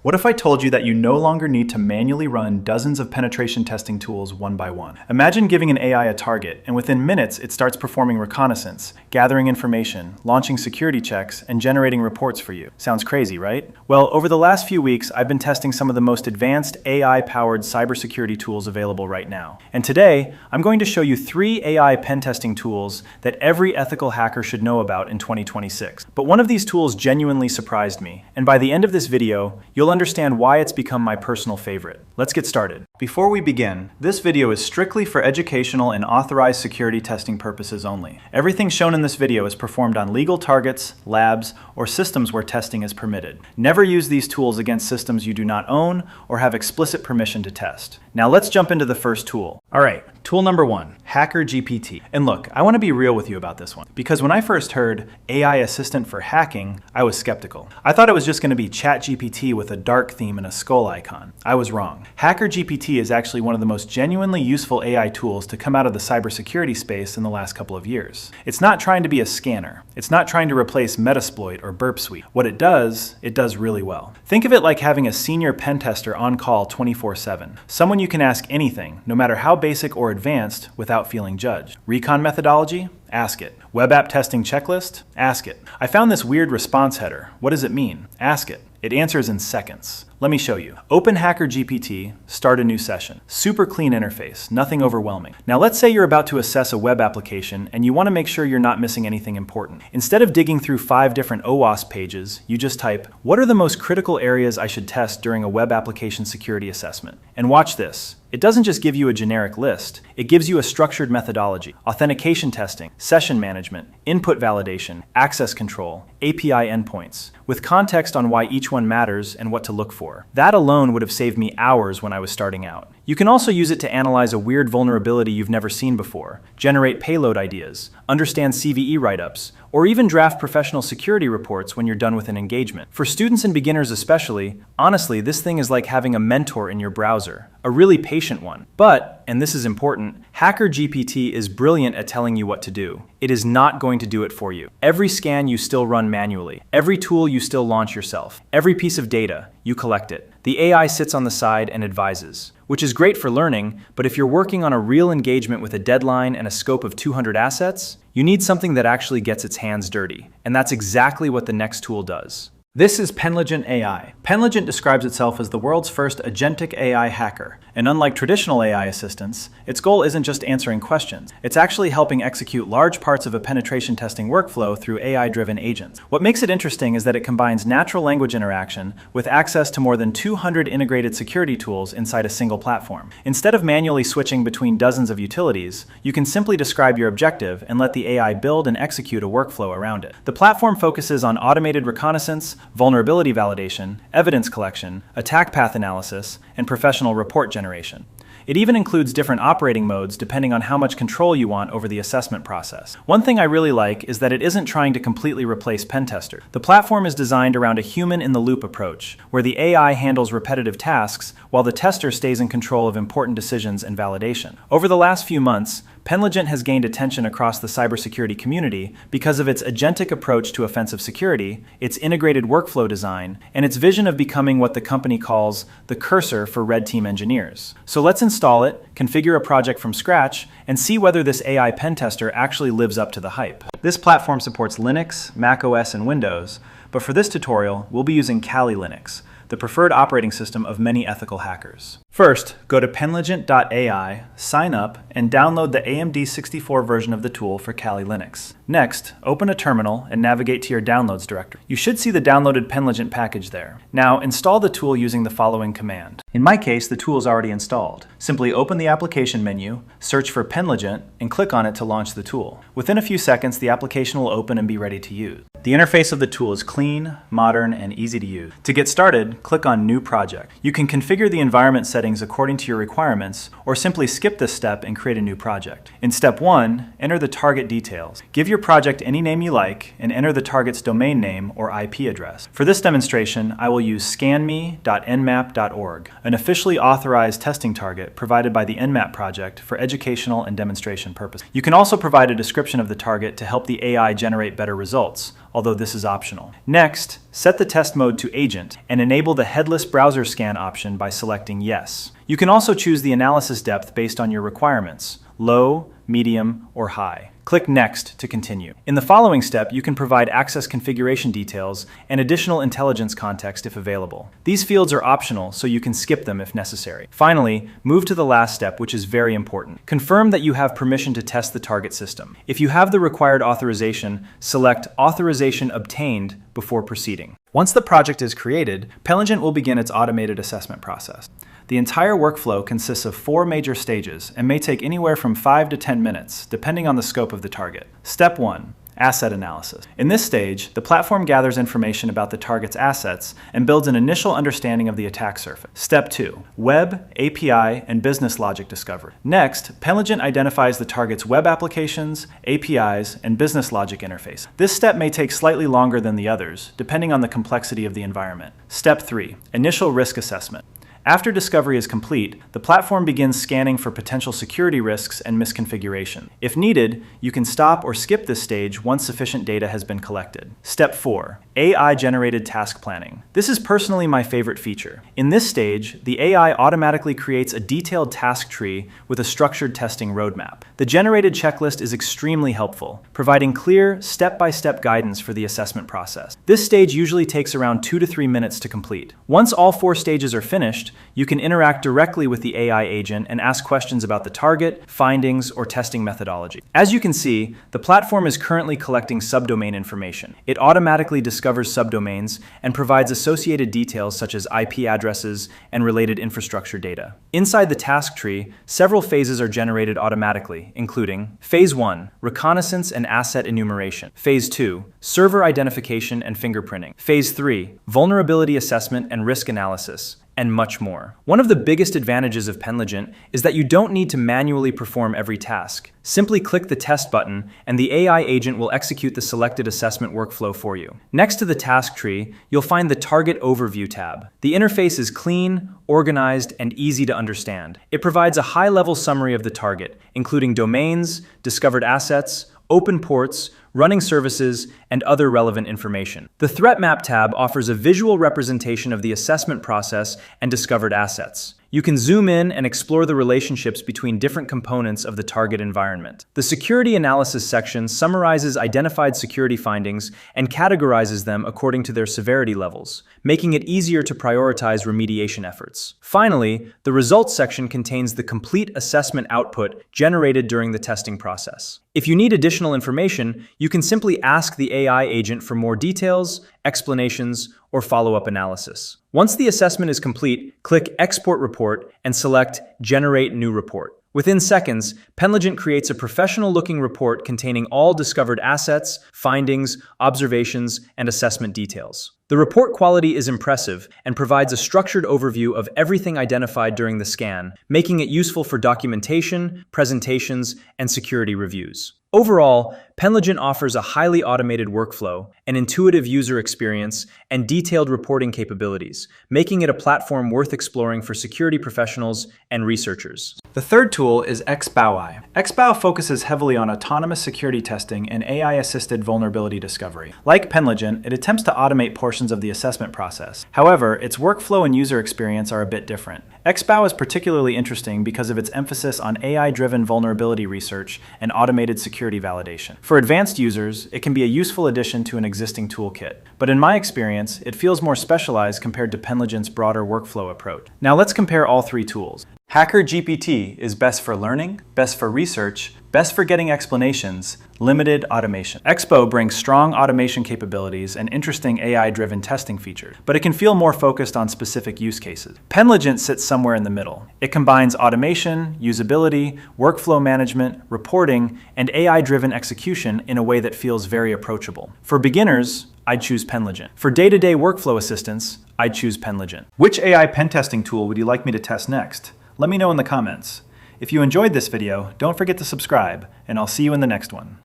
What if I told you that you no longer need to manually run dozens of penetration testing tools one by one? Imagine giving an AI a target, and within minutes it starts performing reconnaissance, gathering information, launching security checks, and generating reports for you. Sounds crazy, right? Well, over the last few weeks, I've been testing some of the most advanced AI-powered cybersecurity tools available right now. And today, I'm going to show you 3 AI pen testing tools that every ethical hacker should know about in 2026. But one of these tools genuinely surprised me, and by the end of this video, you'll understand why it's become my personal favorite. Let's get started. Before we begin, this video is strictly for educational and authorized security testing purposes only. Everything shown in this video is performed on legal targets, labs, or systems where testing is permitted. Never use these tools against systems you do not own or have explicit permission to test. Now let's jump into the first tool. All right, tool number 1, HackerGPT. And look, I want to be real with you about this one, because when I first heard AI assistant for hacking, I was skeptical. I thought it was just going to be ChatGPT with a dark theme and a skull icon. I was wrong. HackerGPT is actually one of the most genuinely useful AI tools to come out of the cybersecurity space in the last couple of years. It's not trying to be a scanner. It's not trying to replace Metasploit or Burp Suite. What it does really well. Think of it like having a senior pen tester on call 24/7. Someone you can ask anything, no matter how basic or advanced, without feeling judged. Recon methodology? Ask it. Web app testing checklist? Ask it. I found this weird response header. What does it mean? Ask it. It answers in seconds. Let me show you. Open HackerGPT, start a new session. Super clean interface, nothing overwhelming. Now let's say you're about to assess a web application and you want to make sure you're not missing anything important. Instead of digging through 5 different OWASP pages, you just type, what are the most critical areas I should test during a web application security assessment? And watch this. It doesn't just give you a generic list, it gives you a structured methodology, authentication testing, session management, input validation, access control, API endpoints, with context on why each one matters and what to look for. That alone would have saved me hours when I was starting out. You can also use it to analyze a weird vulnerability you've never seen before, generate payload ideas, understand CVE write-ups, or even draft professional security reports when you're done with an engagement. For students and beginners especially, honestly, this thing is like having a mentor in your browser, a really patient one. But, and this is important, HackerGPT is brilliant at telling you what to do. It is not going to do it for you. Every scan you still run manually. Every tool you still launch yourself. Every piece of data, you collect it. The AI sits on the side and advises, which is great for learning, but if you're working on a real engagement with a deadline and a scope of 200 assets, you need something that actually gets its hands dirty. And that's exactly what the next tool does. This is Penligent AI. Penligent describes itself as the world's first Agentic AI hacker. And unlike traditional AI assistants, its goal isn't just answering questions. It's actually helping execute large parts of a penetration testing workflow through AI-driven agents. What makes it interesting is that it combines natural language interaction with access to more than 200 integrated security tools inside a single platform. Instead of manually switching between dozens of utilities, you can simply describe your objective and let the AI build and execute a workflow around it. The platform focuses on automated reconnaissance, vulnerability validation, evidence collection, attack path analysis, and professional report generation. It even includes different operating modes depending on how much control you want over the assessment process. One thing I really like is that it isn't trying to completely replace pen tester. The platform is designed around a human-in-the-loop approach, where the AI handles repetitive tasks while the tester stays in control of important decisions and validation. Over the last few months, Penligent has gained attention across the cybersecurity community because of its agentic approach to offensive security, its integrated workflow design, and its vision of becoming what the company calls the cursor for red team engineers. So let's install it, configure a project from scratch, and see whether this AI pen tester actually lives up to the hype. This platform supports Linux, macOS, and Windows, but for this tutorial, we'll be using Kali Linux, the preferred operating system of many ethical hackers. First, go to Penligent.ai, sign up, and download the AMD 64 version of the tool for Kali Linux. Next, open a terminal and navigate to your downloads directory. You should see the downloaded Penligent package there. Now, install the tool using the following command. In my case, the tool is already installed. Simply open the application menu, search for Penligent, and click on it to launch the tool. Within a few seconds, the application will open and be ready to use. The interface of the tool is clean, modern, and easy to use. To get started, click on New Project. You can configure the environment settings according to your requirements, or simply skip this step and create a new project. In step 1, enter the target details. Give your project any name you like, and enter the target's domain name or IP address. For this demonstration, I will use scanme.nmap.org, an officially authorized testing target provided by the Nmap project for educational and demonstration purposes. You can also provide a description of the target to help the AI generate better results, although this is optional. Next, set the test mode to Agent and enable the headless browser scan option by selecting Yes. You can also choose the analysis depth based on your requirements, low, medium, or high. Click Next to continue. In the following step, you can provide access configuration details and additional intelligence context if available. These fields are optional, so you can skip them if necessary. Finally, move to the last step, which is very important. Confirm that you have permission to test the target system. If you have the required authorization, select Authorization Obtained before proceeding. Once the project is created, Penligent will begin its automated assessment process. The entire workflow consists of 4 major stages and may take anywhere from 5 to 10 minutes, depending on the scope of the target. Step 1. Asset analysis. In this stage, the platform gathers information about the target's assets and builds an initial understanding of the attack surface. Step 2. Web, API, and business logic discovery. Next, Penligent identifies the target's web applications, APIs, and business logic interface. This step may take slightly longer than the others, depending on the complexity of the environment. Step 3. Initial risk assessment. After discovery is complete, the platform begins scanning for potential security risks and misconfiguration. If needed, you can stop or skip this stage once sufficient data has been collected. Step 4. AI-generated task planning. This is personally my favorite feature. In this stage, the AI automatically creates a detailed task tree with a structured testing roadmap. The generated checklist is extremely helpful, providing clear, step-by-step guidance for the assessment process. This stage usually takes around 2 to 3 minutes to complete. Once all 4 stages are finished, you can interact directly with the AI agent and ask questions about the target, findings, or testing methodology. As you can see, the platform is currently collecting subdomain information. It automatically discovers subdomains and provides associated details such as IP addresses and related infrastructure data. Inside the task tree, several phases are generated automatically, including Phase 1, reconnaissance and asset enumeration. Phase 2, server identification and fingerprinting. Phase 3, vulnerability assessment and risk analysis, and much more. One of the biggest advantages of Penligent is that you don't need to manually perform every task. Simply click the test button and the AI agent will execute the selected assessment workflow for you. Next to the task tree, you'll find the Target Overview tab. The interface is clean, organized, and easy to understand. It provides a high-level summary of the target, including domains, discovered assets, open ports, running services, and other relevant information. The Threat Map tab offers a visual representation of the assessment process and discovered assets. You can zoom in and explore the relationships between different components of the target environment. The Security Analysis section summarizes identified security findings and categorizes them according to their severity levels, making it easier to prioritize remediation efforts. Finally, the Results section contains the complete assessment output generated during the testing process. If you need additional information, you can simply ask the AI agent for more details, explanations, or follow-up analysis. Once the assessment is complete, click Export Report and select Generate New Report. Within seconds, Penligent creates a professional-looking report containing all discovered assets, findings, observations, and assessment details. The report quality is impressive and provides a structured overview of everything identified during the scan, making it useful for documentation, presentations, and security reviews. Overall, Penligent offers a highly automated workflow, an intuitive user experience, and detailed reporting capabilities, making it a platform worth exploring for security professionals and researchers. The third tool is XBOW AI. XBOW focuses heavily on autonomous security testing and AI-assisted vulnerability discovery. Like Penligent, it attempts to automate portions of the assessment process. However, its workflow and user experience are a bit different. XBOW is particularly interesting because of its emphasis on AI-driven vulnerability research and automated security validation. For advanced users, it can be a useful addition to an existing toolkit, but in my experience, it feels more specialized compared to Penligent's broader workflow approach. Now let's compare all 3 tools. HackerGPT is best for learning, best for research, best for getting explanations, limited automation. XBOW brings strong automation capabilities and interesting AI-driven testing features, but it can feel more focused on specific use cases. Penligent sits somewhere in the middle. It combines automation, usability, workflow management, reporting, and AI-driven execution in a way that feels very approachable. For beginners, I'd choose Penligent. For day-to-day workflow assistance, I'd choose Penligent. Which AI pen testing tool would you like me to test next? Let me know in the comments. If you enjoyed this video, don't forget to subscribe, and I'll see you in the next one.